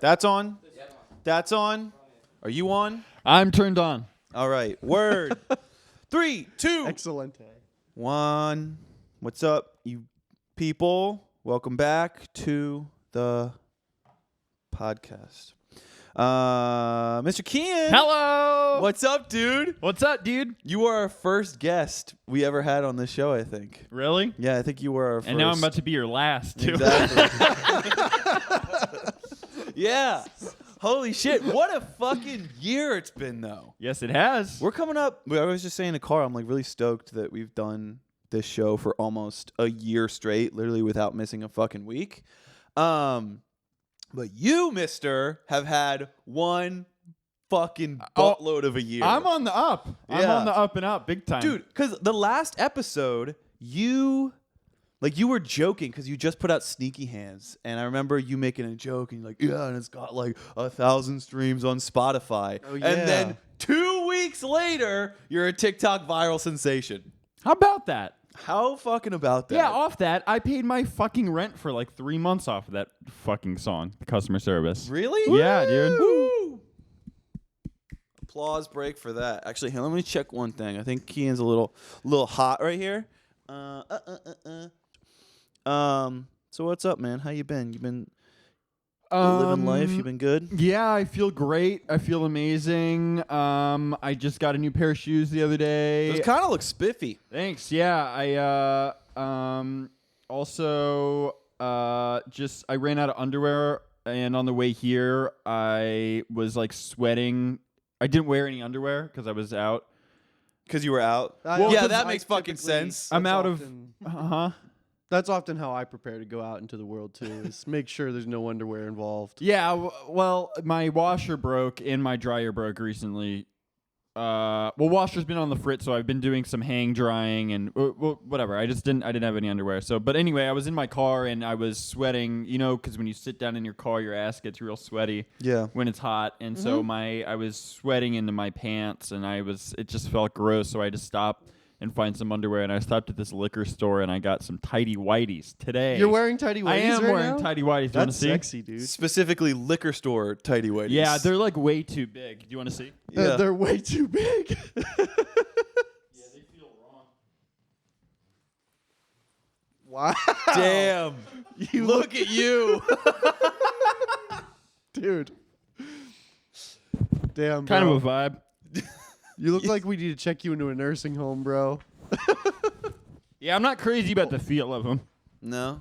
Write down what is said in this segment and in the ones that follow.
That's on? That's on? Are you on? I'm turned on. All right. Word. 3, 2, Excellent. 1. What's up, you people? Welcome back to the podcast. Mr. Kean. Hello. What's up, dude? What's up, dude? You are our first guest we ever had on this show, I think. Really? Yeah, I think you were our first. And now I'm about to be your last, too. Exactly. Yeah. Holy shit. What a fucking year it's been, though. Yes, it has. We're coming up. I was just saying to Karl, I'm like really stoked that we've done this show for almost a year straight, literally without missing a fucking week. But you, mister, have had one fucking buttload of a year. I'm on the up. I'm on the up and up big time. Dude, because the last episode, you were joking because you just put out Sneaky Hands. And I remember you making a joke and you're like, yeah, and it's got like 1,000 streams on Spotify. Oh, yeah. And then 2 weeks later, you're a TikTok viral sensation. How about that? How fucking about that? Yeah, off that, I paid my fucking rent for like 3 months off of that fucking song, the customer service. Really? Yeah, dude. Woo! Applause break for that. Actually, here, let me check one thing. I think Kean's a little hot right here. So what's up, man? How you been? You been living life? You been good? Yeah, I feel great. I feel amazing. I just got a new pair of shoes the other day. Those kind of look spiffy. Thanks. Yeah, I also I ran out of underwear, and on the way here I was like sweating. I didn't wear any underwear because I was out. Because you were out? Well, yeah, 'cause that I makes fucking typically- sense. I'm out of. often- That's often how I prepare to go out into the world too. Is make sure there's no underwear involved. Yeah, well, my washer broke and my dryer broke recently. Washer's been on the fritz, so I've been doing some hang drying and whatever. I didn't have any underwear. So, but anyway, I was in my car and I was sweating. You know, because when you sit down in your car, your ass gets real sweaty. Yeah. When it's hot, and so I was sweating into my pants, and it just felt gross. So I had to stop and find some underwear, and I stopped at this liquor store and I got some tighty whities today. You're wearing tighty whities I am right wearing now? tighty whities. Do you want to That's see? sexy, dude. Specifically liquor store tighty whities. Yeah, they're like way too big. Do you want to see? Yeah. They're way too big. Yeah, they feel wrong. Wow. Damn. You Look at you. dude. Damn, Kind bro. of a vibe. You look like we need to check you into a nursing home, bro. Yeah, I'm not crazy about the feel of them. No.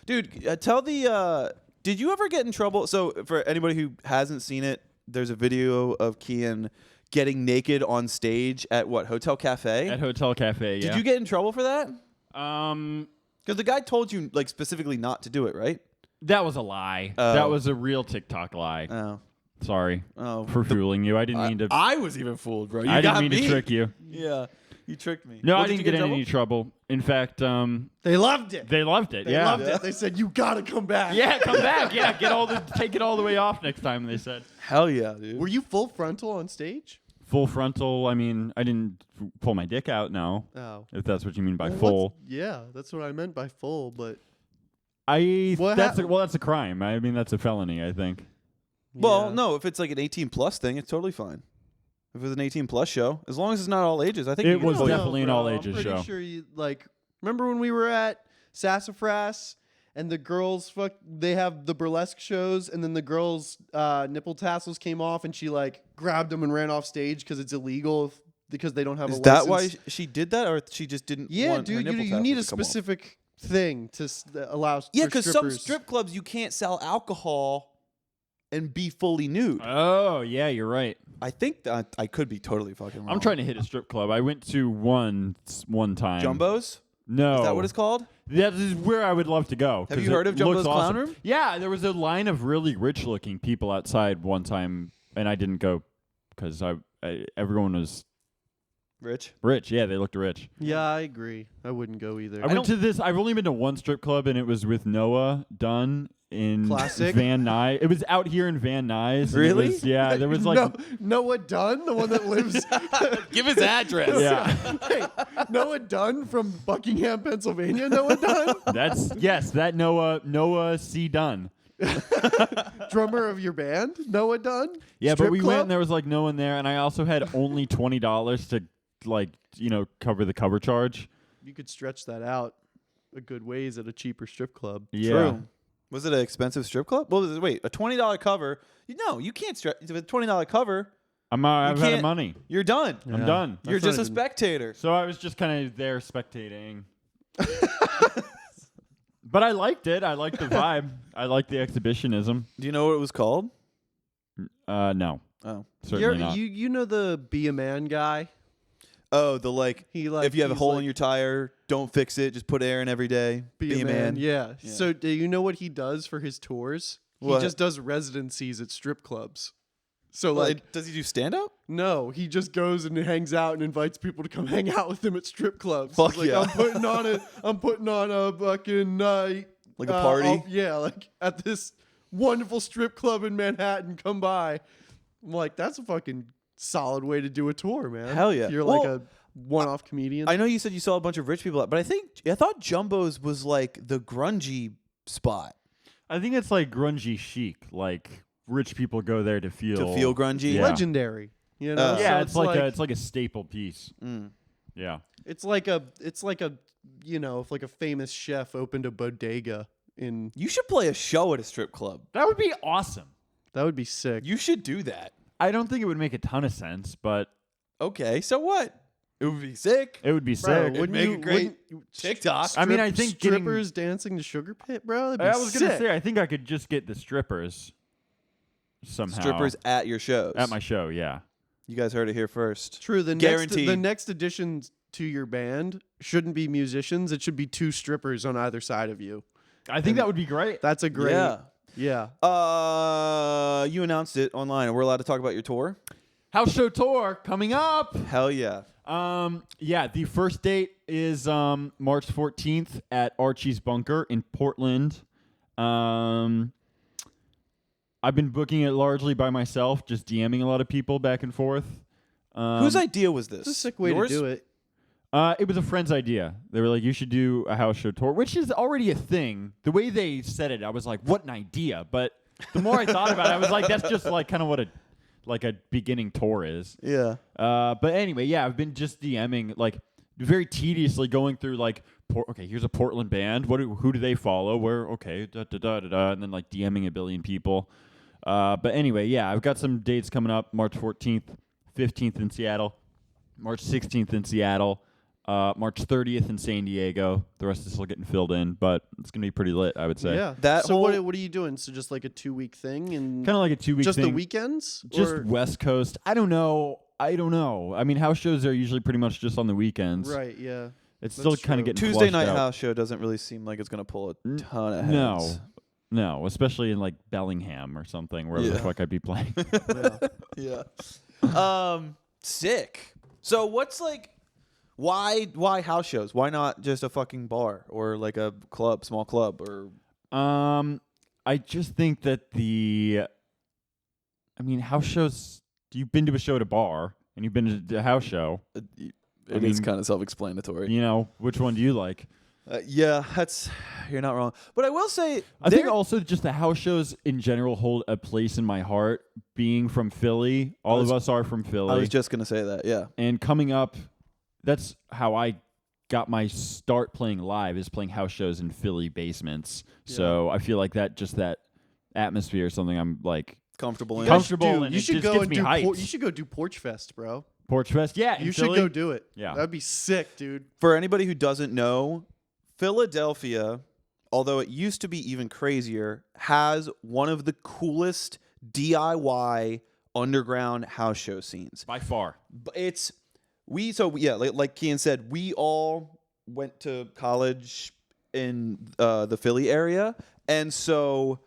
Dude, did you ever get in trouble? So for anybody who hasn't seen it, there's a video of Kean getting naked on stage at what, Hotel Cafe? At Hotel Cafe, yeah. Did you get in trouble for that? Um, Because the guy told you like specifically not to do it, right? that was a lie. Oh. That was a real TikTok lie. Oh. Sorry Oh. for fooling you. I didn't mean to. I was even fooled, bro. You I got didn't mean me. to trick you. Yeah. You tricked me. No, Well, I did didn't you get in trouble? any trouble. In fact, They loved it. they loved it. They yeah. loved it. They said, you gotta come back. Yeah, come back. Yeah, take it all the way off next time. They said Hell yeah, dude. Were you full frontal on stage? full frontal. I mean, I didn't pull my dick out. No, Oh. if that's what you mean by Well, full. Yeah, that's what I meant by full, but... That's a crime. I mean, that's a felony. I think. Well, yeah. no, if it's like an 18+ thing, it's totally fine. If it's an 18+ show, as long as it's not all ages, I think It you can was totally- definitely an bro. all-ages I'm pretty show. sure you, like, remember when we were at Sassafras and the girls, they have the burlesque shows, and then the girls' nipple tassels came off, and she, like, grabbed them and ran off stage because it's illegal because they don't have Is a that license. why she did that, or she just didn't? Yeah, want her dude, nipple you need a tassels to come off? specific thing to allow Yeah, for because some strippers. strip clubs you can't sell alcohol and be fully nude. Oh yeah, you're right. I think that I could be totally fucking wrong. I'm trying to hit a strip club. I went to one time. Jumbos? No. Is that what it's called? That is where I would love to go. Have 'cause you heard it of Jumbo's looks Clown awesome. Room? Yeah, there was a line of really rich-looking people outside one time, and I didn't go because everyone was Rich? rich. Yeah, they looked rich. Yeah, I agree. I wouldn't go either. I went to this. I've only been to one strip club, and it was with Noah Dunn in Classic. Van Nuys. It was out here in Van Nuys. and it Really? was- yeah, there was like. Noah Dunn, the one that lives. Give his address. Yeah, Hey, Noah Dunn from Buckingham, Pennsylvania. Noah Dunn. that's yes. That Noah C. Dunn. Drummer of your band, Noah Dunn. Yeah, Strip but we club? went and there was like no one there, and I also had only $20 to cover the cover charge. You could stretch that out a good ways at a cheaper strip club. Yeah. True. Was it an expensive strip club? Well, wait, a $20 cover? No, you can't stretch. With a $20 cover, I'm out of can't- money. you're done. Yeah. I'm done. You're That's just not a even- spectator. So I was just kind of there spectating. But I liked it. I liked the vibe. I liked the exhibitionism. Do you know what it was called? No, Oh. certainly not. You know the Be a Man guy? Oh, He like if you have a he's hole like, in your tire, don't fix it. Just put air in every day. Be a man. Yeah. Yeah. So do you know what he does for his tours? What? He just does residencies at strip clubs. So Well, like does he do stand up? no, he just goes and hangs out and invites people to come hang out with him at strip clubs. Fuck He's like, yeah. I'm putting on a fucking night. Like a party? Yeah, like at this wonderful strip club in Manhattan. Come by. I'm like, that's a fucking solid way to do a tour, man. Hell yeah. If you're like Well, a one-off comedian. I know you said you saw a bunch of rich people, but I thought Jumbo's was like the grungy spot I think it's like grungy chic. Like rich people go there to feel grungy. Yeah. Legendary. You know? Yeah, So it's like a staple piece. Mm. Yeah. It's like a if like a famous chef opened a bodega in You should play a show at a strip club. That would be awesome. that would be sick. You should do that. I don't think it would make a ton of sense, but Okay, so what? It would be sick. it would be Bro, sick. wouldn't make you a great wouldn't- TikTok. I mean, I think getting- strippers dancing to Sugar Pit, bro. That'd be I was gonna sick. say, I think I could just get the strippers somehow. Strippers at your shows. at my show, yeah. You guys heard it here first. True. The Guaranteed. next addition to your band shouldn't be musicians. It should be two strippers on either side of you. I think that would be great. That's a great. Yeah. Yeah. You announced it online. We're allowed to talk about your tour? House show tour coming up. Hell yeah. Yeah, the first date is March 14th at Archie's Bunker in Portland. I've been booking it largely by myself, just DMing a lot of people back and forth. Whose idea was this? It's a sick way Yours? to do it. It was a friend's idea. They were like, you should do a house show tour, which is already a thing. The way they said it, I was like, what an idea. But the more I thought about it, I was like, that's just like kind of what a beginning tour is. Yeah. But anyway, yeah, I've been just DMing, like very tediously going through like, okay, here's a Portland band. Who do they follow? Where? Okay, and then like DMing a billion people. But anyway, yeah, I've got some dates coming up. March 14th, 15th in Seattle, March 16th in Seattle, March 30th in San Diego. The rest is still getting filled in, but it's gonna be pretty lit, I would say. Yeah. That so whole- what are you doing? So just like a 2-week thing and Kind of like a 2-week just thing. the weekends? Just Or- West Coast. I don't know. I mean, house shows are usually pretty much just on the weekends. right. Yeah. It's That's still kind true. of getting Tuesday flushed night out. house show doesn't really seem like it's going to pull a ton of No. heads. No, especially in like Bellingham or something, wherever the Yeah. fuck I'd be playing. Yeah. Yeah. Sick. So what's like, why house shows? Why not just a fucking bar or like a club, small club or? I just think that house shows. You've been to a show at a bar, and you've been to a house show. It is kind of self-explanatory. You know, which one do you like? Yeah, you're not wrong. But I will say, I think also just the house shows in general hold a place in my heart. Being from Philly, all of us are from Philly. I was just gonna say that. Yeah. And coming up, that's how I got my start playing live, is playing house shows in Philly basements. Yeah. So I feel like that atmosphere is something I'm like Comfortable You in. guys Comfortable should do- and you it should just go gets and me do hyped. you should go do Porch Fest, bro. Porch Fest. Yeah, in You should Philly. go do it. Yeah. That'd be sick, dude. For anybody who doesn't know, Philadelphia, although it used to be even crazier, has one of the coolest DIY underground house show scenes. By far. But like Kian said, we all went to college in the Philly area, and so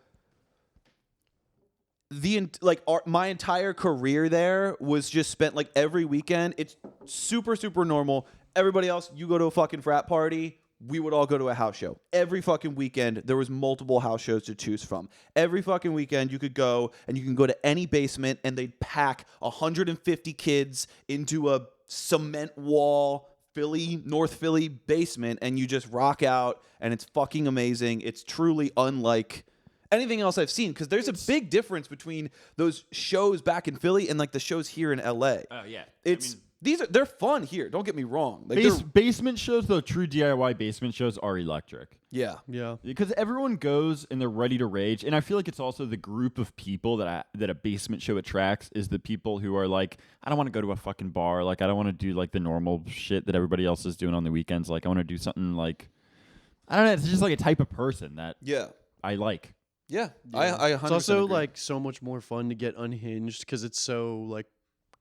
my entire career there was just spent like every weekend. It's super normal. Everybody else, you go to a fucking frat party. We would all go to a house show. Every fucking weekend, there was multiple house shows to choose from. Every fucking weekend, you could go, and you can go to any basement, and they'd pack 150 kids into a cement wall North Philly basement, and you just rock out, and it's fucking amazing. It's truly unlike anything else I've seen, because there's a big difference between those shows back in Philly and like the shows here in LA. Oh yeah, They're fun here. Don't get me wrong. Like basement shows, though, true DIY basement shows are electric. yeah. Because everyone goes and they're ready to rage, and I feel like it's also the group of people that a basement show attracts is the people who are like, I don't want to go to a fucking bar, like I don't want to do like the normal shit that everybody else is doing on the weekends. Like I want to do something like, I don't know. It's just like a type of person that I like. Yeah. I 100% It's also agree. like so much more fun to get unhinged because it's so like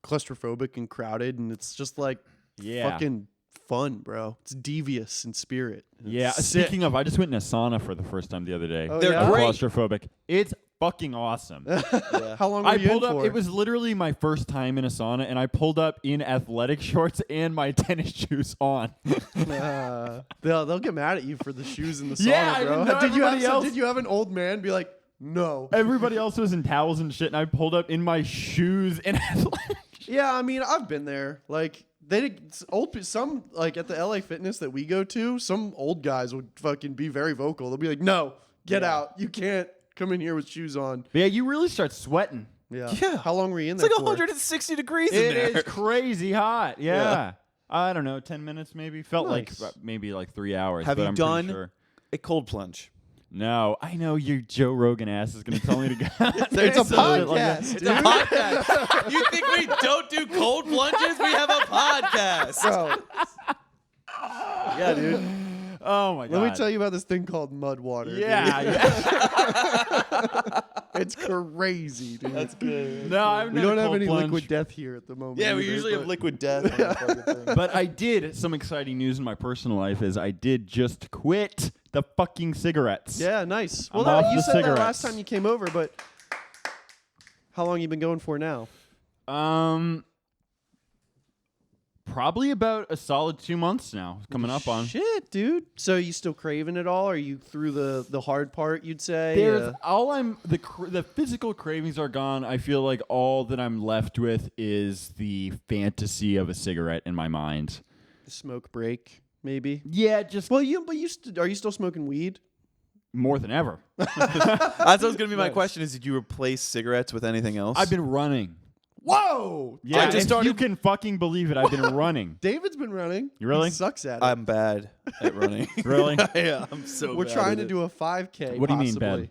claustrophobic and crowded, and it's just like fucking fun, bro. It's devious in spirit. Yeah. Speaking of, I just went in a sauna for the first time the other day. Oh, They're yeah? great. Claustrophobic. It's fucking awesome. How long were I you pulled in up. for? It was literally my first time in a sauna, and I pulled up in athletic shorts and my tennis shoes on. They'll get mad at you for the shoes in the sauna, Yeah, I bro. didn't know Did you have an old man be like, no? Everybody else was in towels and shit, and I pulled up in my shoes and athletic. Yeah, I mean, I've been there. Like some like at the LA Fitness that we go to, some old guys would fucking be very vocal. They'll be like, "No, get out! You can't come in here with shoes on." But yeah, you really start sweating. Yeah. Yeah. How long were you in It's there like for? 160 degrees in It there. is crazy hot. Yeah. Yeah. I don't know, 10 minutes maybe. Felt Nice. like maybe like 3 hours. Have but you I'm pretty done Sure. a cold plunge? No, I know your Joe Rogan ass is going to tell me to go. It's a Something like that. podcast, It's dude. a podcast. You think we don't do cold plunges? We have a podcast. Bro, yeah, dude. Oh my god. Let me tell you about this thing called mud water. dude. Yeah. It's crazy, dude. That's good. No, I haven't We done a don't have cold any plunge. liquid death here at the moment. Yeah, we either, usually have but- liquid death. On the fucking thing. But I did, some exciting news in my personal life is I did just quit the fucking cigarettes. Yeah, nice. I'm Well, off you the said that last cigarettes. time you came over, but how long you been going for now? Probably about a solid 2 months now, coming up on. Shit, dude. So you still craving it all? Are you through the hard part? You'd say. There's the physical cravings are gone. I feel like all that I'm left with is the fantasy of a cigarette in my mind. smoke break, maybe. Yeah, just Well, are you still smoking weed? more than ever. That's was gonna be my Nice. question: is did you replace cigarettes with anything else? I've been running. Whoa! Yeah, I just if started- you can fucking believe it, I've been running. David's been running. You really? He sucks at it. I'm bad at running. Really? Yeah, I'm so. We're bad trying at to it. do a 5K. What do you mean possibly. bad?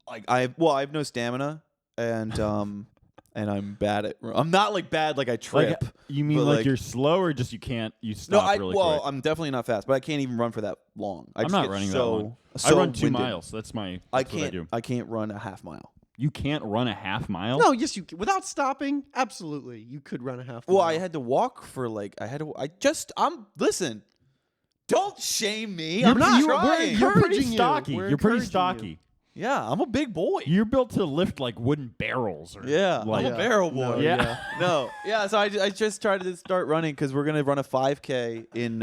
Like I have no stamina, and I'm bad at. I'm not like bad like I trip. Like, you mean but, like you're slow or just you stop really quick? I'm definitely not fast, but I can't even run for that long. I I'm just not get running so, that long. So I run 2 winded. miles. That's I what can't. I do. I can't run a half mile. You can't run a half mile? No, yes, you can. Without stopping. Absolutely, you could run a half. Well, mile. I had to walk for like listen. Don't shame me. You're, I'm not you're pretty trying. encouraging you. stocky. We're You're pretty encouraging stocky. Yeah, I'm a big boy. You're built to lift like wooden barrels. Or Yeah, like, I'm a barrel boy. No, Yeah. No, yeah. So I just tried to start running because we're gonna run a 5K in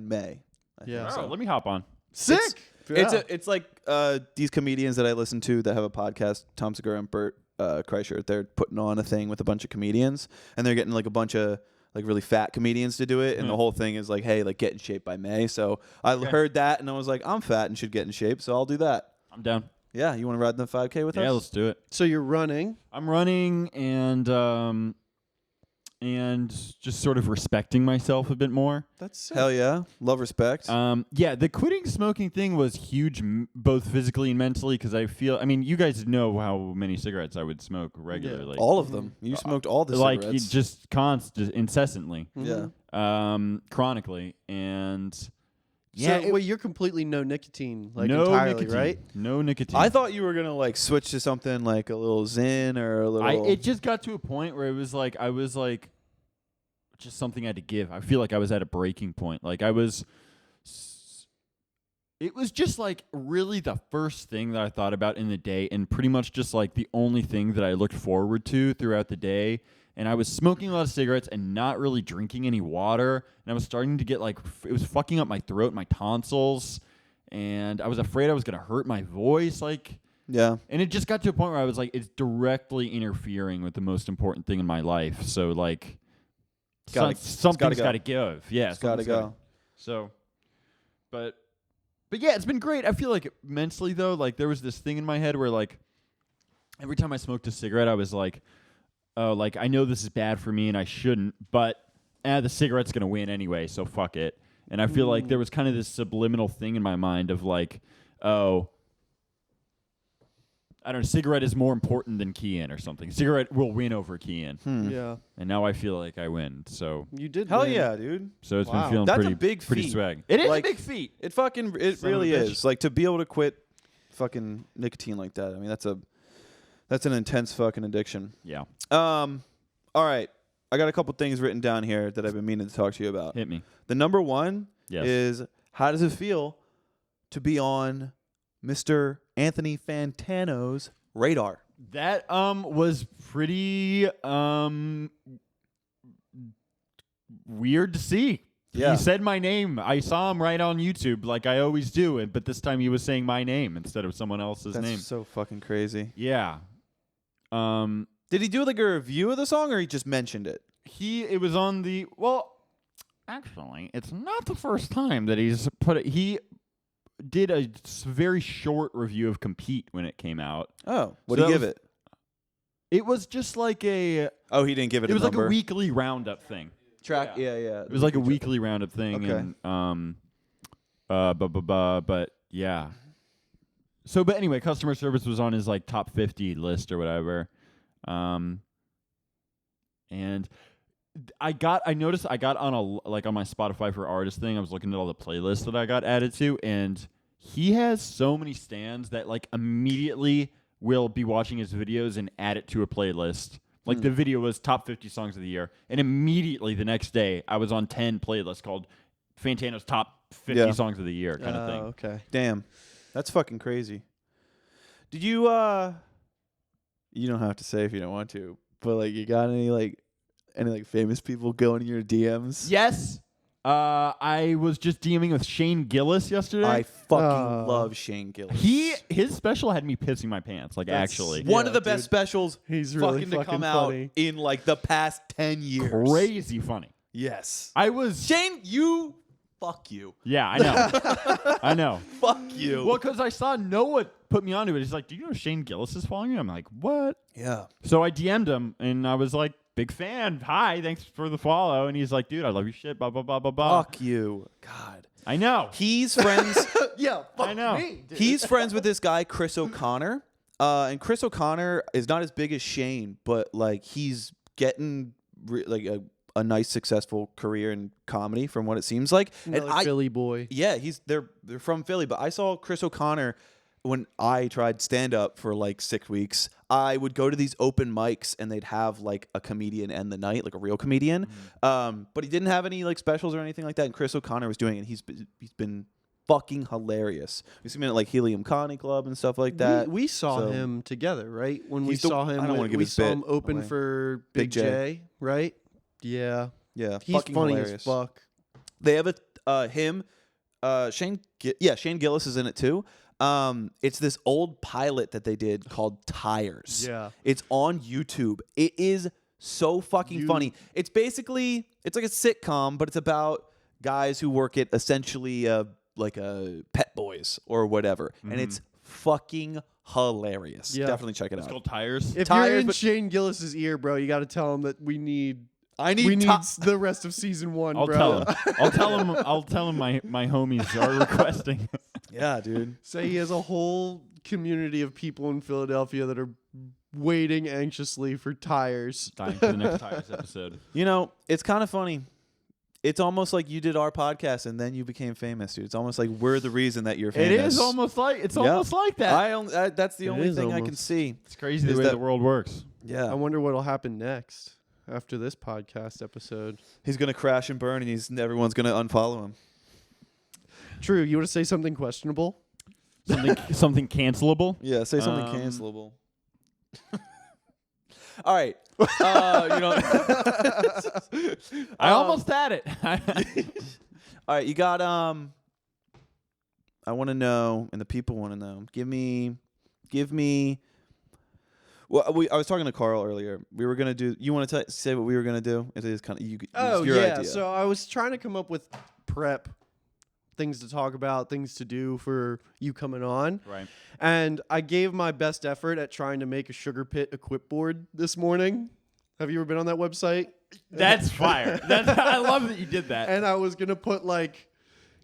May. I Yeah. think. Oh, let me hop on. Sick. It's like these comedians that I listen to that have a podcast, Tom Segura and Bert Kreischer. They're putting on a thing with a bunch of comedians, and they're getting like a bunch of like really fat comedians to do it, and the whole thing is like, hey, like get in shape by May. So I heard that, and I was like, I'm fat and should get in shape, so I'll do that. I'm down. Yeah, you want to ride the 5K with us? Yeah, let's do it. So you're running. I'm running and just sort of respecting myself a bit more. That's sick. Hell yeah, love, respect. Yeah, the quitting smoking thing was huge, both physically and mentally, because I mean, you guys know how many cigarettes I would smoke regularly. All of them. You smoked all the like cigarettes. just incessantly, Yeah. chronically, and Yeah. yeah, So, wait, you're completely no nicotine, like no entirely, nicotine, right? No nicotine. I thought you were gonna like switch to something like a little Zyn or a little. It just got to a point where I was like, just something I had to give. I feel like I was at a breaking point. Like it was just like really the first thing that I thought about in the day, and pretty much just like the only thing that I looked forward to throughout the day. And I was smoking a lot of cigarettes and not really drinking any water. And I was starting to get like, it was fucking up my throat, my tonsils. And I was afraid I was going to hurt my voice. Like, Yeah. and it just got to a point where I was like, it's directly interfering with the most important thing in my life. So like, Gotta- something's go. got to give. Yeah, It's gotta something's gotta- go. So, but But yeah, it's been great. I feel like mentally though, like there was this thing in my head where like every time I smoked a cigarette, I was like, oh, like I know this is bad for me and I shouldn't, but the cigarette's gonna win anyway, so fuck it. And I feel like there was kind of this subliminal thing in my mind of like, oh, I don't know, cigarette is more important than key-in or something. Cigarette will win over key-in. Yeah. And now I feel like I win. So You did. Hell win. yeah, dude. so it's Wow. been feeling That's pretty a big pretty feat. swag. It is Like, a big feat. It Son of really a bitch. is. Like to be able to quit fucking nicotine like that. I mean, that's an intense fucking addiction. Yeah. All right. I got a couple things written down here that I've been meaning to talk to you about. Hit me. The number one Yes. is how does it feel to be on Mr. Anthony Fantano's radar? That was pretty weird to see. Yeah. He said my name. I saw him right on YouTube like I always do, but this time he was saying my name instead of someone else's That's name. so fucking crazy. Yeah. Did he do like a review of the song or he just mentioned it? It was on the actually, it's not the first time that he's put it. He did a very short review of Compete when it came out. Oh, what So did he that give was- it? It was just like Oh, he didn't give it. it was number. like a weekly roundup thing. track. Yeah. It was like a weekly roundup thing, Okay. and but yeah. So, but anyway, customer service was on his like top 50 list or whatever, and I noticed I got on on my Spotify for artists thing. I was looking at all the playlists that I got added to, and he has so many stands that like immediately will be watching his videos and add it to a playlist. Like the video was top 50 songs of the year, and immediately the next day I was on 10 playlists called Fantano's top 50 songs of the year kind of thing. Okay. Damn, that's fucking crazy. Did you? You don't have to say if you don't want to, but like, you got any famous people going in your DMs? Yes. I was just DMing with Shane Gillis yesterday. I fucking love Shane Gillis. His special had me pissing my pants. Like actually, one Yeah, of the best dude. specials He's really to come fucking out funny. in like the past 10 years. crazy funny. Yes. I was. Shane, fuck you. Yeah, I know. I know. Fuck you. Well, because I saw Noah put me onto it. He's like, "Do you know Shane Gillis is following you?" I'm like, "What?" Yeah. So I DM'd him, and I was like, "Big fan. Hi, thanks for the follow." And he's like, "Dude, I love your shit." Blah blah blah blah blah. Fuck you. God. I know. He's friends. Yeah. Fuck I know. Me, dude. He's friends with this guy, Chris O'Connor. And Chris O'Connor is not as big as Shane, but like he's getting a nice, successful career in comedy, from what it seems like. Another Philly boy. Yeah, they're from Philly, but I saw Chris O'Connor when I tried stand up for like 6 weeks. I would go to these open mics and they'd have like a comedian end the night, like a real comedian. But he didn't have any like specials or anything like that. And Chris O'Connor was doing it. He's been fucking hilarious. We've seen him at like Helium Comedy Club and stuff like that. We saw So- him together, right? When we He's the- saw him, I don't wanna give we his saw bit him open away. for Big Big J. J, right? Yeah. Yeah, He's fucking funny hilarious. as fuck. They have Shane Gillis is in it too. It's this old pilot that they did called Tires. Yeah. It's on YouTube. It is so fucking funny. It's like a sitcom, but it's about guys who work at essentially like a Pet Boys or whatever. And it's fucking hilarious. Yeah. Definitely check it It's out. called Tires. If Tires, you're in but- Shane Gillis's ear, bro, you got to tell him that we need need the rest of season 1, I'll bro. tell him. I'll tell him my homies are requesting. Yeah, dude. Say he has a whole community of people in Philadelphia that are waiting anxiously for Tires. Dying for the next Tires episode. You know, it's kind of funny. It's almost like you did our podcast and then you became famous, dude. It's almost like we're the reason that you're famous. It is almost like almost like that. That's the It only is thing I can almost. see. It's crazy the Is way that- the world works. Yeah. I wonder what'll happen next after this podcast episode. He's going to crash and burn and everyone's going to unfollow him. True. You want to say something questionable? Something cancelable. Yeah, say something Um, cancelable. All right. I I almost had it. All right, you got I want to know, and the people want to know. Give me. Well, I was talking to Karl earlier. We were gonna do. You want to say what we were gonna do? It is kind of it's your idea. So I was trying to come up with prep things to talk about, things to do for you coming on. Right. And I gave my best effort at trying to make a sugar pit equip board this morning. Have you ever been on that website? That's fire. I love that you did that. And I was gonna put like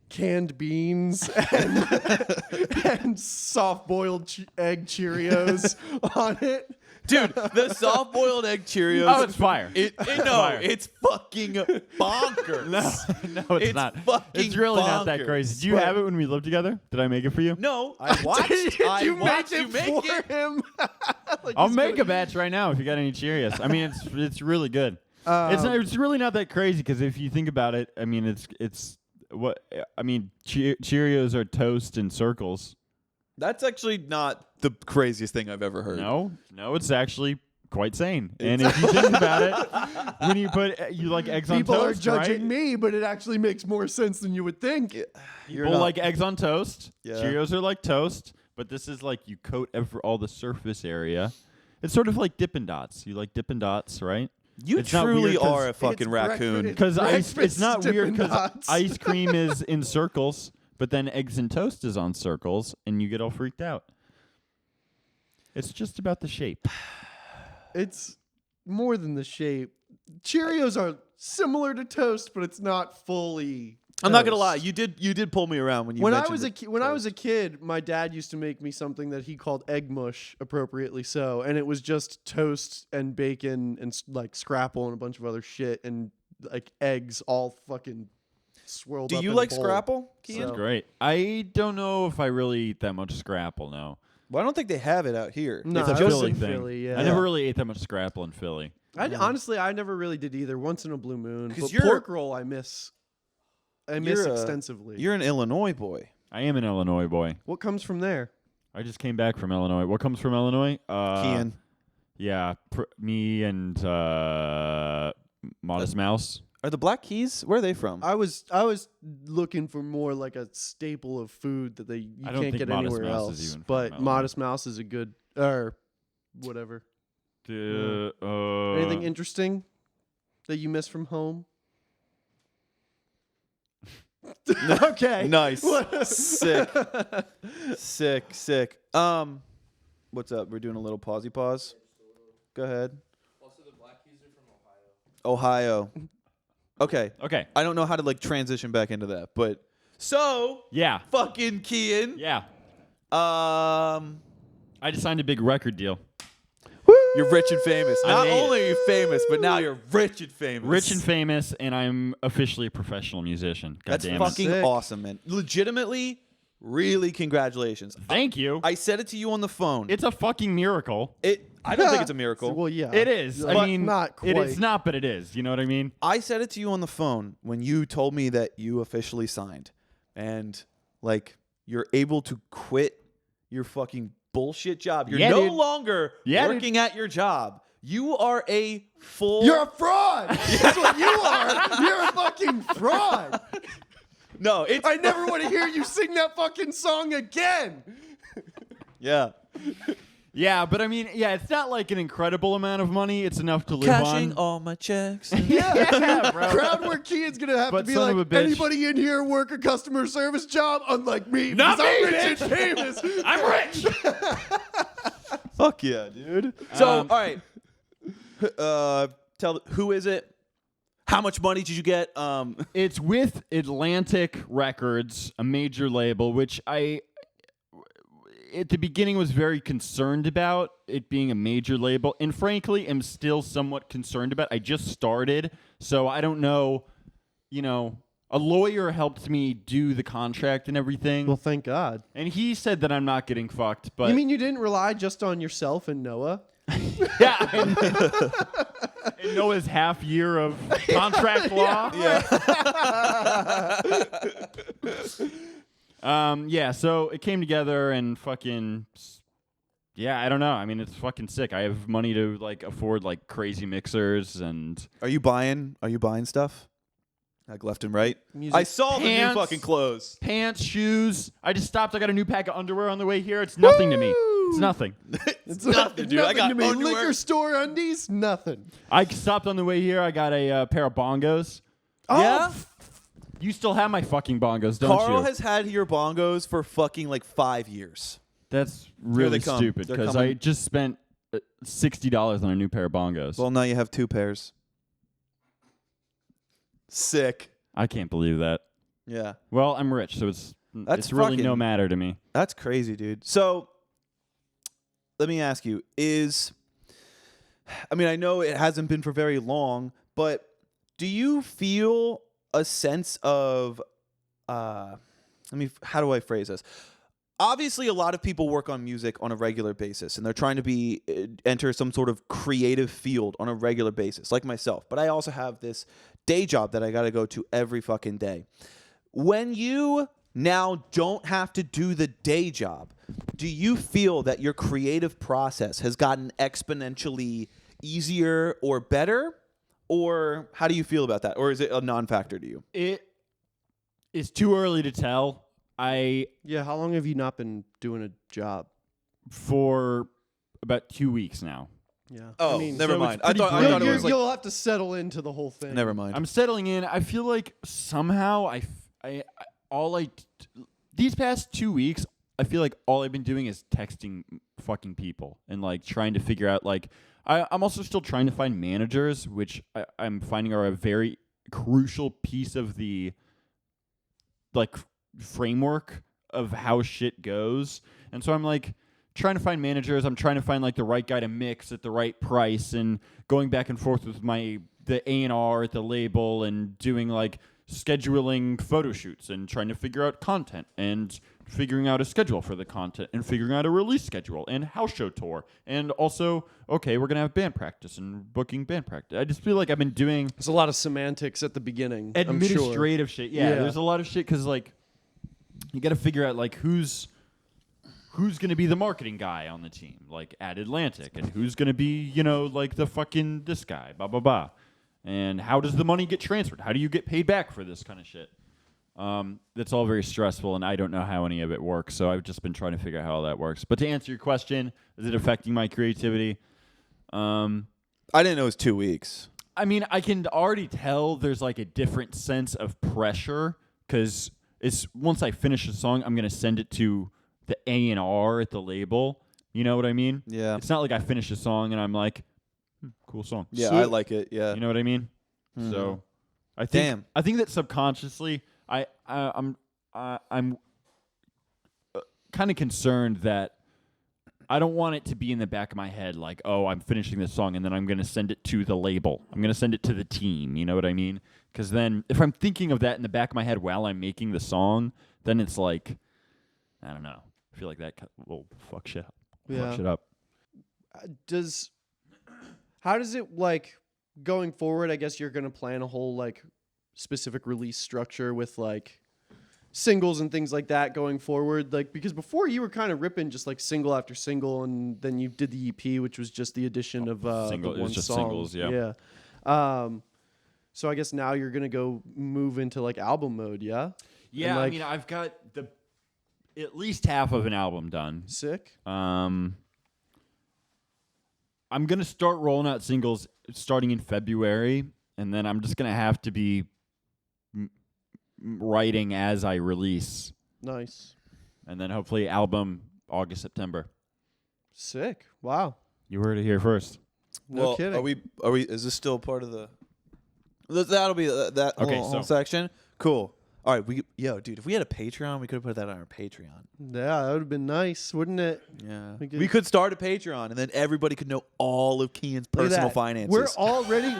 canned beans and soft-boiled egg Cheerios on it. Dude, the soft-boiled egg Cheerios. Oh, it's fire. No, it's fucking bonkers. No, it's not. Fucking It's really not that bonkers. crazy. Do you have it when we lived together? Did I make it for you? No, I watched. I watched you make for it. him. Like I'll he's make gonna- a batch right now if you got any Cheerios. I mean, it's really good. It's really not that crazy because if you think about it, I mean, it's what I mean. Cheerios are toast in circles. That's actually not the craziest thing I've ever heard. No, it's actually quite sane. And if you think about it, when you put you like eggs People on are toast, judging right? me, but it actually makes more sense than you would think. You're People not- like eggs on toast. Yeah. Cheerios are like toast, but this is like you coat all the surface area. It's sort of like Dippin' Dots. You like Dippin' Dots, right? You It's not truly weird 'cause are a fucking raccoon. Because it's Breakfast not weird Dippin' because Dots. ice cream is in circles, but then eggs and toast is on circles, and you get all freaked out. It's just about the shape. It's more than the shape. Cheerios are similar to toast, but it's not fully. I'm not gonna toast. lie. You did pull me around when you When I mentioned was the when I toast. was a kid, my dad used to make me something that he called egg mush, appropriately so, and it was just toast and bacon and like scrapple and a bunch of other shit and like eggs all fucking swirled Do up you in like a bowl. Scrapple, Kian? So- Great. I don't know if I really eat that much Scrapple now. Well, I don't think they have it out here. No, It's a I was Philly in thing. Philly, yeah. I never really ate that much Scrapple in Philly. Honestly, I never really did either. Once in a blue moon. 'Cause But you're- pork roll, I miss. I miss You're a- extensively. You're an Illinois boy. I am an Illinois boy. What comes from there? I just came back from Illinois. What comes from Illinois? Kian. Yeah, me and Modest Mouse. Are the Black Keys? Where are they from? I was looking for more like a staple of food that you I don't can't think get Modest anywhere Mouse is else. even from But Illinois. Modest Mouse is a good or whatever. Anything interesting that you miss from home? Okay. Nice. Sick. Sick. What's up? We're doing a little pausey pause. Go ahead. Also, the Black Keys are from Ohio. Okay. Okay. I don't know how to like transition back into that, but so Yeah. fucking Kian. Yeah. Um, I just signed a big record deal. you're rich and famous. I Not made it. only are you famous, but now you're rich and famous. Rich and famous, and I'm officially a professional musician. God That's damn fucking it. Sick. awesome, man. Legitimately, really, congratulations. Thank you. I said it to you on the phone. It's a fucking miracle. I don't think it's a miracle. Well, yeah. It is. But I mean, not quite. It's not, but it is. You know what I mean? I said it to you on the phone when you told me that you officially signed, and like you're able to quit your fucking bullshit job. You're Yeah, no dude. longer Yeah, working at your job. You are a full. You're a fraud. That's what you are. You're a fucking fraud. no. It's I never want to hear you sing that fucking song again. yeah. Yeah, but I mean, yeah, it's not like an incredible amount of money. It's enough to live Cashing on. all my checks. Yeah, bro. Crowd work kid's gonna have But to be son of like, a bitch. anybody in here work a customer service job? Unlike me, Not because I'm me, rich and famous. I'm rich. Fuck yeah, dude. So all right. Who is it? How much money did you get? It's with Atlantic Records, a major label, which I, at the beginning, was very concerned about it being a major label, and frankly, am still somewhat concerned about. I just started, so I don't know. You know, a lawyer helped me do the contract and everything, Well, thank God. and he said that I'm not getting fucked. But You mean you didn't rely just on yourself and Noah? yeah, and Noah's half year of contract law. Yeah, so it came together and fucking, yeah, I don't know. I mean, it's fucking sick. I have money to like afford like crazy mixers and Are you buying stuff? Like left and right? Music. I saw the new Pants. fucking clothes. pants, shoes. I just stopped. I got a new pack of underwear on the way here. It's nothing to me. It's nothing. It's nothing, dude. I got to me. underwear. Liquor store undies, nothing. I stopped on the way here. I got a pair of bongos. Yeah? You still have my fucking bongos, don't Carl you? has had your bongos for fucking like 5 years. That's really they come. stupid They're because coming. I just spent $60 on a new pair of bongos. Well, now you have 2 pairs. Sick. I can't believe that. Yeah. Well, I'm rich, so it's really no fucking- matter to me. That's crazy, dude. So, let me ask you, I know it hasn't been for very long, but do you feel a sense of, how do I phrase this? Obviously, a lot of people work on music on a regular basis, and they're trying to enter some sort of creative field on a regular basis, like myself. But I also have this day job that I got to go to every fucking day. When you now don't have to do the day job, do you feel that your creative process has gotten exponentially easier or better? Or how do you feel about that? Or is it a non-factor to you? It is too early to tell. Yeah, how long have you not been doing a job? For about 2 weeks now. Yeah. Oh, I mean, never so mind. it's I thought pretty it was like, you'll have to settle into the whole thing. never mind. I'm settling in. I feel like somehow these past 2 weeks, I feel like all I've been doing is texting fucking people and like trying to figure out like I'm also still trying to find managers, which I'm finding are a very crucial piece of the like framework of how shit goes. And so I'm like trying to find managers. I'm trying to find like the right guy to mix at the right price and going back and forth with the A&R at the label and doing like scheduling photo shoots and trying to figure out content and figuring out a schedule for the content and figuring out a release schedule and house show tour. And also, okay, we're going to have band practice and booking band practice. I just feel like I've been doing There's a lot of semantics at the beginning. I'm sure. administrative shit. Yeah, Yeah. there's a lot of shit because like you got to figure out like who's going to be the marketing guy on the team, like at Atlantic, and who's going to be, like the fucking this guy, blah blah blah, and how does the money get transferred? How do you get paid back for this kind of shit? That's all very stressful, and I don't know how any of it works. So I've just been trying to figure out how all that works. But to answer your question, is it affecting my creativity? I didn't know it was 2 weeks. I mean, I can already tell there's like a different sense of pressure because it's once I finish a song, I'm gonna send it to the A&R at the label. You know what I mean? Yeah. It's not like I finish a song and I'm like, cool song. Yeah, So- I like it. Yeah. You know what I mean? Mhm. So, I Damn. think that subconsciously, I'm kind of concerned that I don't want it to be in the back of my head like, oh, I'm finishing this song and then I'm going to send it to the label. I'm going to send it to the team. You know what I mean? Because then if I'm thinking of that in the back of my head while I'm making the song, then it's like, I don't know. I feel like that will fuck shit up. Yeah. Fuck shit up. How does it like going forward? I guess you're gonna plan a whole like specific release structure with like singles and things like that going forward. Like because before you were kind of ripping just like single after single, and then you did the EP, which was just the addition of Single- the it was one just song. singles, yeah. Yeah. So I guess now you're gonna go move into like album mode. Yeah. Yeah, And, I like- mean, I've got at least half of an album done. Sick. I'm going to start rolling out singles starting in February, and then I'm just going to have to be writing as I release. Nice. And then hopefully album August, September. Sick. Wow. You heard it here first. No kidding. Are we? Is this still part of the? That'll be that Okay, whole so- section. Cool. All right, dude, if we had a Patreon, we could have put that on our Patreon. Yeah, that would have been nice, wouldn't it? Yeah, We could- we could start a Patreon, and then everybody could know all of Kian's Look at personal that. finances. We're already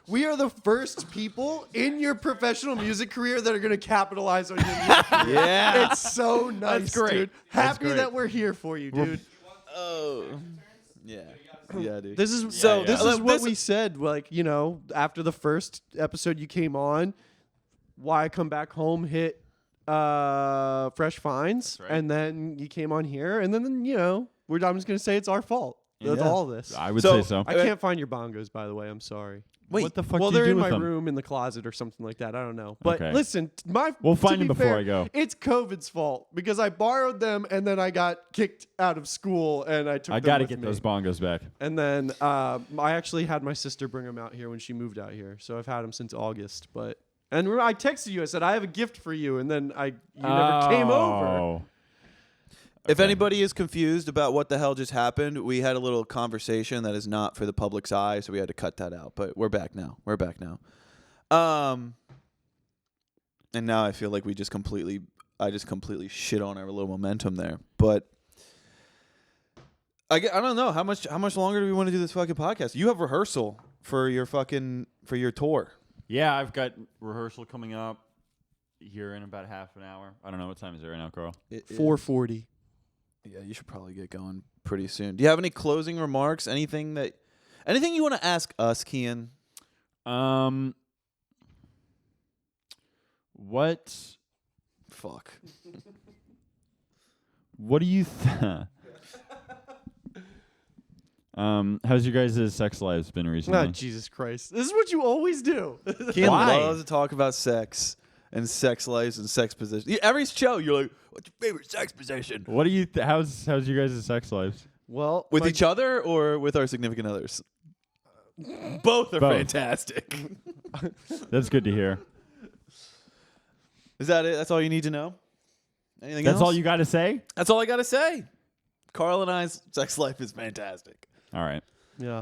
we are the first people in your professional music career that are going to capitalize on your music career. Yeah. It's so nice, great. dude. That's Happy great. that we're here for you, dude. Oh, yeah, yeah, dude. This is yeah. this is Look, what this- we said, like, after the first episode you came on, Why I Come Back Home hit Fresh Finds, right. and then you came on here, and then I'm just going to say it's our fault. That's Yeah. all this. I would So- say so. I can't find your bongos, by the way. I'm sorry. Wait, what the fuck Well, do you they're do in with my them? room in the closet or something like that. I don't know. But Okay. listen, We'll to find be them before fair, I go. It's COVID's fault because I borrowed them and then I got kicked out of school and I took I them got to with get me. those bongos back. And then I actually had my sister bring them out here when she moved out here. So I've had them since August. But And remember, I texted you. I said I have a gift for you, and then you never came over. If anybody is confused about what the hell just happened, we had a little conversation that is not for the public's eye, so we had to cut that out. But we're back now. And now I feel like I just completely shit on our little momentum there. But I don't know how much longer do we want to do this fucking podcast? You have rehearsal for your tour. Yeah, I've got rehearsal coming up here in about half an hour. I don't know what time is it right now, Carl. 4:40. Yeah, you should probably get going pretty soon. Do you have any closing remarks? Anything you want to ask us, Kian? What? Fuck. What do you how's your guys' sex lives been recently? Oh, Jesus Christ. This is what you always do. Kian Why? loves to talk about sex and sex lives and sex positions. Every show, you're like, what's your favorite sex position? What do you how's your guys' sex lives? Well, With each other or with our significant others? Both are Both. fantastic. That's good to hear. Is that it? That's all you need to know? Anything That's else? all you got to say? That's all I got to say. Carl and I's sex life is fantastic. All right. Yeah.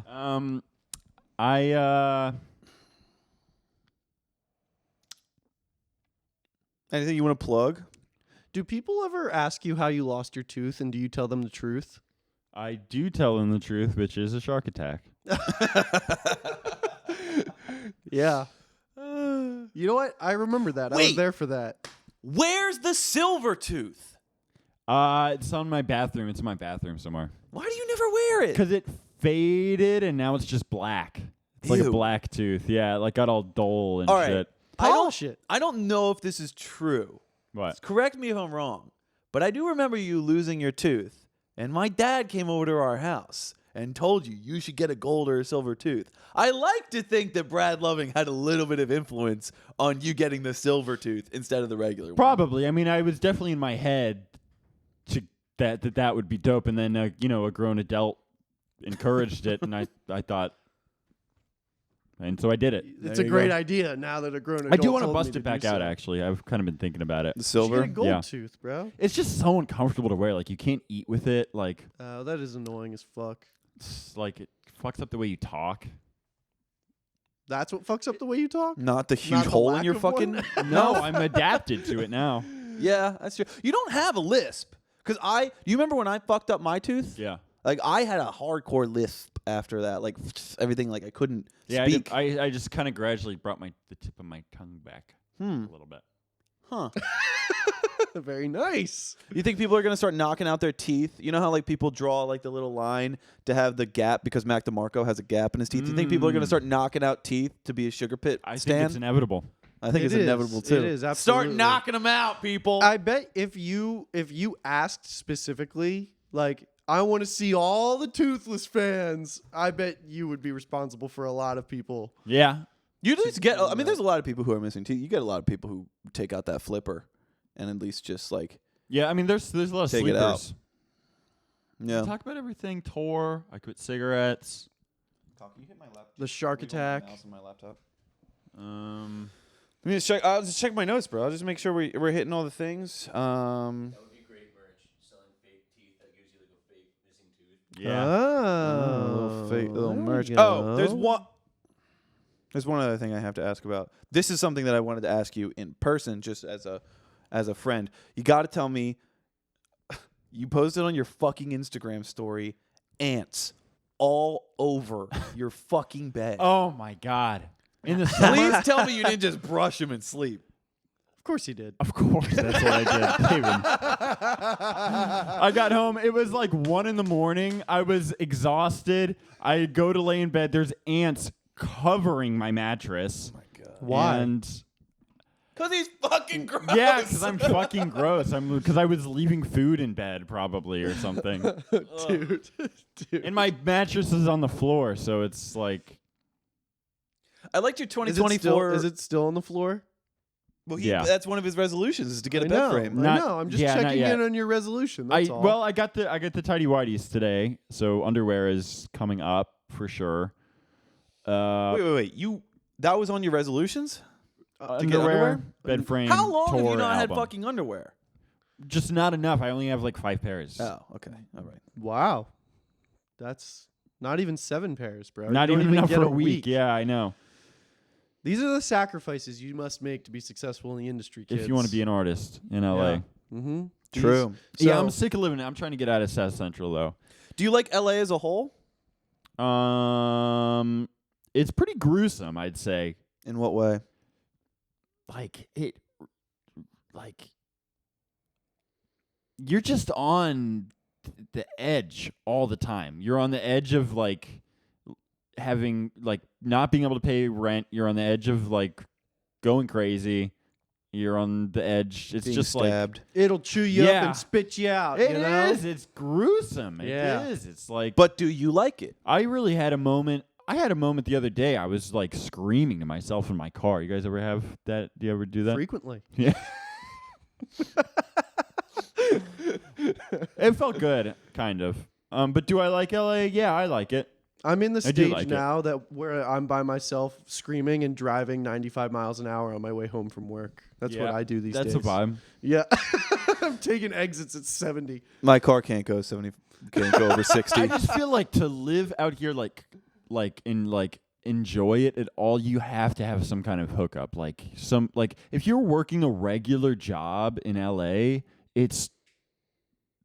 Anything you want to plug? Do people ever ask you how you lost your tooth, and do you tell them the truth? I do tell them the truth, which is a shark attack. Yeah. You know what? I remember that. I was Wait. there for that. Where's the silver tooth? It's on my bathroom. It's in my bathroom somewhere. Why do you never wear it? Because it faded and now it's just black. It's like Ew. a black tooth. Yeah, like got all dull and All right. shit. Polish it. I don't know if this is true. What? Correct me if I'm wrong, but I do remember you losing your tooth, and my dad came over to our house and told you should get a gold or a silver tooth. I like to think that Brad Loving had a little bit of influence on you getting the silver tooth instead of the regular one. Probably. I mean, I was definitely in my head that would be dope, and then a grown adult encouraged it, and I thought, and so I did it. It's There a you great go. idea now that a grown adult I do want to told me bust it back do out. so. Actually, I've kind of been thinking about it. The You should silver? get a gold Yeah. tooth, bro. It's just so uncomfortable to wear. Like you can't eat with it. Like That is annoying as fuck. it fucks up the way you talk. That's what fucks up the way you talk? Not the Not huge the hole in lack your of fucking... one? No, I'm adapted to it now. Yeah, that's true. You don't have a lisp. Because you remember when I fucked up my tooth? Yeah. Like, I had a hardcore lisp after that. Like, everything, like, I couldn't Yeah, speak. I just kind of gradually brought the tip of my tongue back a Hmm. little bit. Huh. Very nice. You think people are going to start knocking out their teeth? You know how, like, people draw, like, the little line to have the gap because Mac DeMarco has a gap in his teeth? You think people are going to start knocking out teeth to be a sugar pit I think stand? it's inevitable. I think It it's is. inevitable, too. It is, Start absolutely. knocking them out, people. I bet if you asked specifically, like, I want to see all the toothless fans, I bet you would be responsible for a lot of people. Yeah. You at least get... I mean, there's a lot of people who are missing teeth. You get a lot of people who take out that flipper and at least just, like... Yeah, I mean, there's a lot of Take it out. sleepers. Yeah. Talk about everything. Tour. I quit cigarettes. Can you hit my laptop? The shark attack. My laptop. Um, Let me just check. I'll just check my notes, bro. I'll just make sure we're hitting all the things. That would be great merch. Selling fake teeth that gives you like a fake missing tooth. yeah. Oh, little there we merch. go. Oh, there's one. There's one other thing I have to ask about. This is something that I wanted to ask you in person, just as a friend. You got to tell me. You posted on your fucking Instagram story, ants all over your fucking bed. Oh my God. In the summer. Please tell me you didn't just brush them and sleep. Of course he did. Of course, that's what I did, David. I got home. It was like 1 a.m. I was exhausted. I go to lay in bed. There's ants covering my mattress. Oh my god. Why? And Because he's fucking gross. yeah, because I'm fucking gross. Because I was leaving food in bed probably or something. Dude. And my mattress is on the floor, so it's like. I liked your Is 2024. it still on the floor? Well, Yeah. that's one of his resolutions is to get a I bed know, frame. I Not- know. I'm just yeah, not checking yet. in on your resolution. That's all. Well, I got the tidy whities today, so underwear is coming up for sure. Wait. That was on your resolutions? To get underwear? bed frame. How long have you tour not had album. fucking underwear? Just not enough. I only have like 5 pairs. Oh, okay. All right. Wow. That's not even 7 pairs, bro. Not You don't even enough get for a week. Yeah, I know. These are the sacrifices you must make to be successful in the industry, kids. If you want to be an artist in LA. Mm-hmm. True. Yeah, I'm sick of living. I'm trying to get out of South Central though. Do you like LA as a whole? It's pretty gruesome, I'd say. In what way? Like you're just on the edge all the time. You're on the edge of like having like not being able to pay rent. You're on the edge of like going crazy. You're on the edge. It's Being just stabbed. It'll chew you up Yeah. and spit you out. like you know? It's gruesome. Yeah. It is. It's like. But do you like it? I really had a moment. I had a moment the other day. I was like screaming to myself in my car. You guys ever have that? Do you ever do that? Frequently. Yeah. It felt good, kind of. But do I like LA? Yeah, I like it. I'm in the I do stage like it. now that where I'm by myself screaming and driving 95 miles an hour on my way home from work. That's what Yeah, I do these days. That's a vibe. Yeah. I'm taking exits at 70. My car can't go 70. Can't go over 60. I just feel like to live out here, enjoy it at all, you have to have some kind of hookup. Like if you're working a regular job in LA, it's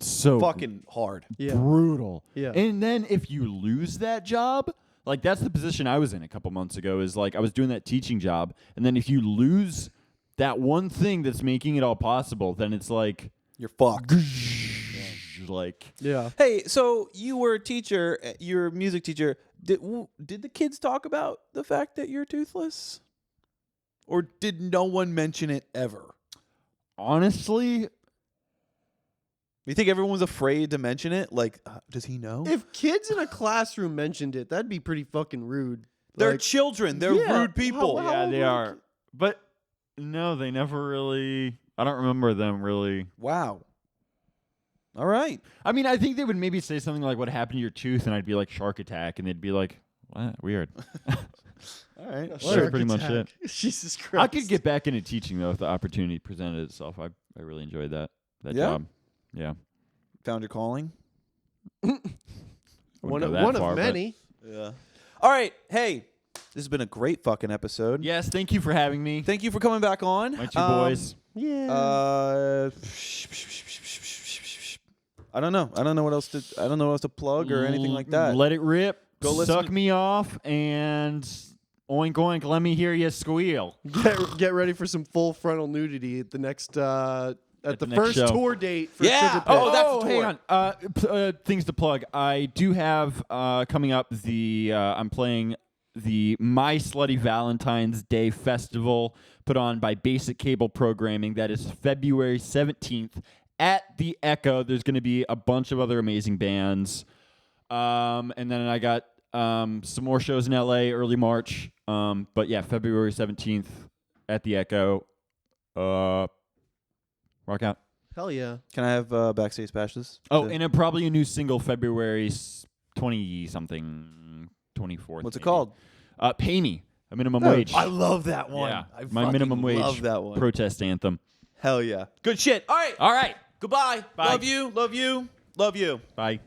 so fucking hard. Yeah. brutal. Yeah. And then if you lose that job, like that's the position I was in a couple months ago, is like I was doing that teaching job, and then if you lose that one thing that's making it all possible, then it's like You're fucked. like Yeah. Hey, so you were a teacher, you're a music teacher. Did the kids talk about the fact that you're toothless? Or did no one mention it ever? honestly, You think everyone was afraid to mention it? Like, does he know? If kids in a classroom mentioned it, that'd be pretty fucking rude. They're Like, children. They're yeah, rude people. how yeah, old they were the are. But no, they never really. I don't remember them really. Wow. All right. I mean, I think they would maybe say something like, "What happened to your tooth?" And I'd be like, "Shark attack," and they'd be like, "What? Weird." All right. That's shark pretty much attack. it. Jesus Christ. I could get back into teaching though if the opportunity presented itself. I really enjoyed that Yeah? job. Yeah. Found your calling? one go of, that one far, of but- many. Yeah. All right. Hey, this has been a great fucking episode. Yes, thank you for having me. Thank you for coming back on. My two boys. Yeah. I don't know. I don't know what else to plug or anything like that. Let it rip. Go listen Suck to- me off and oink oink. Let me hear you squeal. Get ready for some full frontal nudity at the next at the the next first show. tour date for Yeah. Sugar Pit. Oh, that's the hang tour. on. Things to plug. I do have coming up the I'm playing the My Slutty Valentine's Day Festival put on by Basic Cable Programming. That is February 17th at the Echo. There's going to be a bunch of other amazing bands. And then I got some more shows in LA early March. But yeah, February 17th at the Echo. Rock out. Hell yeah. Can I have backstage passes? Oh, and probably a new single February 20-something, 24th. What's it maybe. called? Pay Me, a minimum wage. I love that one. Yeah, I my fucking minimum wage love that one. protest anthem. Hell yeah. Good shit. All right. All right. Goodbye. Bye. Love you. Love you. Love you. Bye.